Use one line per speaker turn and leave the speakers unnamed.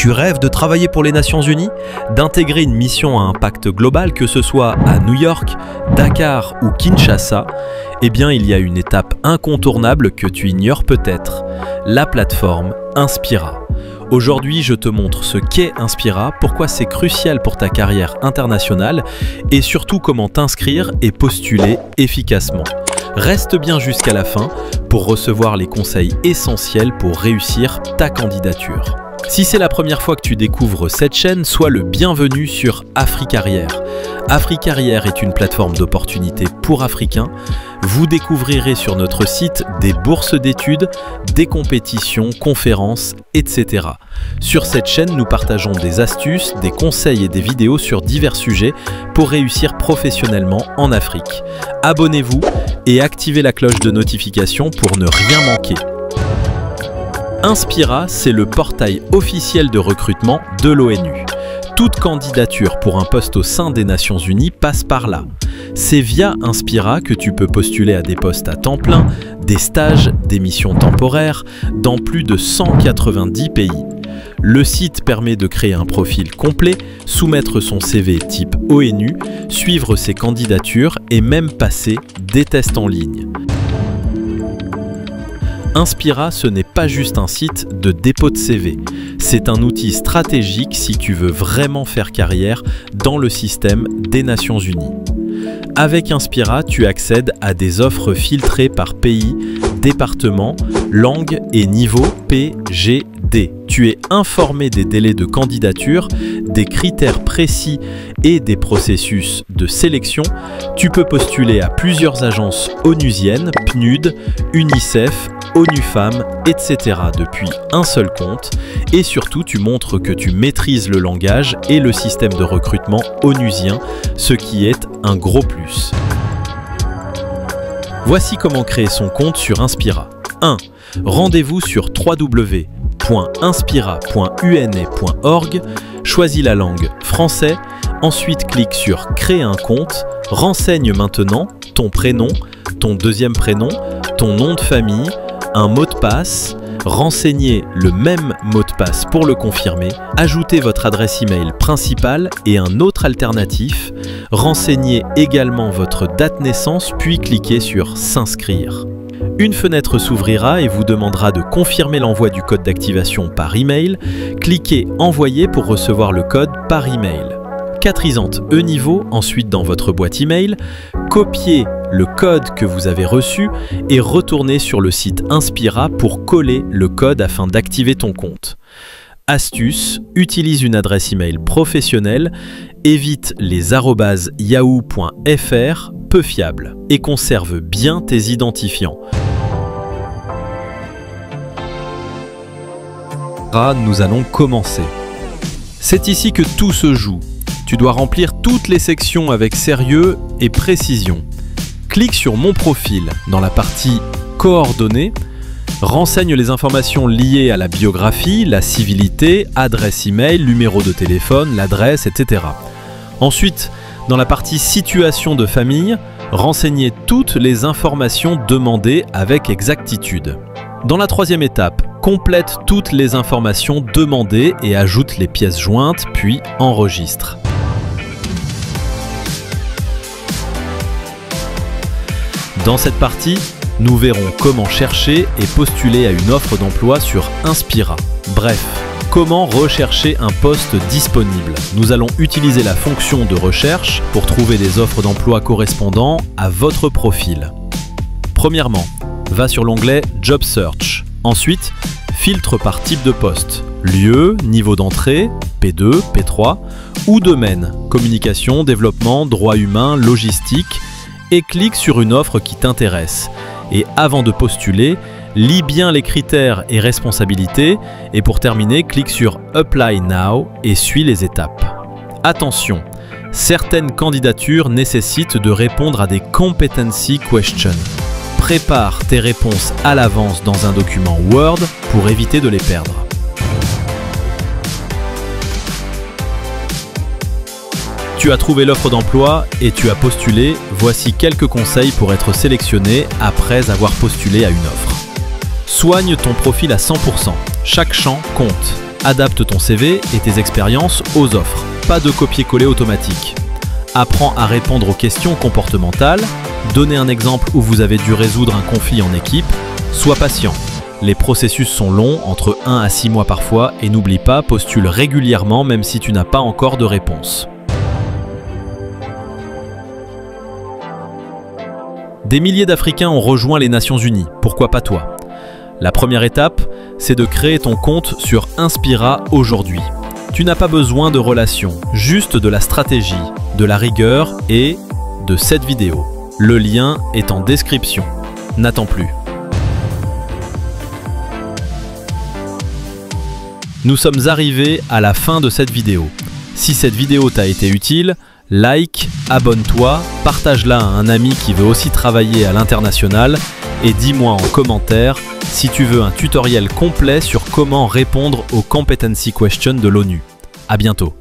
Tu rêves de travailler pour les Nations Unies? D'intégrer une mission à impact global, que ce soit à New York, Dakar ou Kinshasa? Eh bien, il y a une étape incontournable que tu ignores peut-être, la plateforme Inspira. Aujourd'hui, je te montre ce qu'est Inspira, pourquoi c'est crucial pour ta carrière internationale et surtout comment t'inscrire et postuler efficacement. Reste bien jusqu'à la fin pour recevoir les conseils essentiels pour réussir ta candidature. Si c'est la première fois que tu découvres cette chaîne, sois le bienvenu sur Africarrière. Africarrière est une plateforme d'opportunités pour Africains. Vous découvrirez sur notre site des bourses d'études, des compétitions, conférences, etc. Sur cette chaîne, nous partageons des astuces, des conseils et des vidéos sur divers sujets pour réussir professionnellement en Afrique. Abonnez-vous et activez la cloche de notification pour ne rien manquer. Inspira, c'est le portail officiel de recrutement de l'ONU. Toute candidature pour un poste au sein des Nations Unies passe par là. C'est via Inspira que tu peux postuler à des postes à temps plein, des stages, des missions temporaires, dans plus de 190 pays. Le site permet de créer un profil complet, soumettre son CV type ONU, suivre ses candidatures et même passer des tests en ligne. Inspira, ce n'est pas juste un site de dépôt de CV, c'est un outil stratégique si tu veux vraiment faire carrière dans le système des Nations Unies. Avec Inspira, tu accèdes à des offres filtrées par pays, département, langue et niveau PGD. Tu es informé des délais de candidature, des critères précis et des processus de sélection. Tu peux postuler à plusieurs agences onusiennes, PNUD, UNICEF, ONU Femmes, etc. depuis un seul compte et surtout tu montres que tu maîtrises le langage et le système de recrutement onusien, ce qui est un gros plus. Voici comment créer son compte sur Inspira. 1. Rendez-vous sur www.inspira.una.org, choisis la langue français, ensuite clique sur Créer un compte, renseigne maintenant ton prénom, ton deuxième prénom, ton nom de famille, un mot de passe, renseignez le même mot de passe pour le confirmer, ajoutez votre adresse email principale et un autre alternatif, renseignez également votre date naissance puis cliquez sur S'inscrire. Une fenêtre s'ouvrira et vous demandera de confirmer l'envoi du code d'activation par email, cliquez Envoyer pour recevoir le code par email. Quatrisante e-niveau, ensuite dans votre boîte email, copiez le code que vous avez reçu et retournez sur le site Inspira pour coller le code afin d'activer ton compte. Astuce, utilise une adresse email professionnelle, évite les @yahoo.fr peu fiables et conserve bien tes identifiants. Nous allons commencer. C'est ici que tout se joue. Tu dois remplir toutes les sections avec sérieux et précision. Clique sur Mon profil dans la partie Coordonnées. Renseigne les informations liées à la biographie, la civilité, adresse email, numéro de téléphone, l'adresse, etc. Ensuite, dans la partie Situation de famille, renseignez toutes les informations demandées avec exactitude. Dans la troisième étape, complète toutes les informations demandées et ajoute les pièces jointes, puis enregistre. Dans cette partie, nous verrons comment chercher et postuler à une offre d'emploi sur Inspira. Bref, comment rechercher un poste disponible. Nous allons utiliser la fonction de recherche pour trouver des offres d'emploi correspondant à votre profil. Premièrement, va sur l'onglet Job Search. Ensuite, filtre par type de poste, lieu, niveau d'entrée, P2, P3 ou domaine, communication, développement, droits humains, logistique, et clique sur une offre qui t'intéresse. Et avant de postuler, lis bien les critères et responsabilités et pour terminer, clique sur Apply Now et suis les étapes. Attention, certaines candidatures nécessitent de répondre à des Competency Questions. Prépare tes réponses à l'avance dans un document Word pour éviter de les perdre. Tu as trouvé l'offre d'emploi et tu as postulé, voici quelques conseils pour être sélectionné après avoir postulé à une offre. Soigne ton profil à 100%, chaque champ compte. Adapte ton CV et tes expériences aux offres. Pas de copier-coller automatique. Apprends à répondre aux questions comportementales. Donnez un exemple où vous avez dû résoudre un conflit en équipe. Sois patient. Les processus sont longs, entre 1 à 6 mois parfois, et n'oublie pas, postule régulièrement même si tu n'as pas encore de réponse. Des milliers d'Africains ont rejoint les Nations Unies, pourquoi pas toi? La première étape, c'est de créer ton compte sur Inspira aujourd'hui. Tu n'as pas besoin de relations, juste de la stratégie, de la rigueur et de cette vidéo. Le lien est en description. N'attends plus. Nous sommes arrivés à la fin de cette vidéo. Si cette vidéo t'a été utile, like, abonne-toi, partage-la à un ami qui veut aussi travailler à l'international et dis-moi en commentaire si tu veux un tutoriel complet sur comment répondre aux competency questions de l'ONU. À bientôt.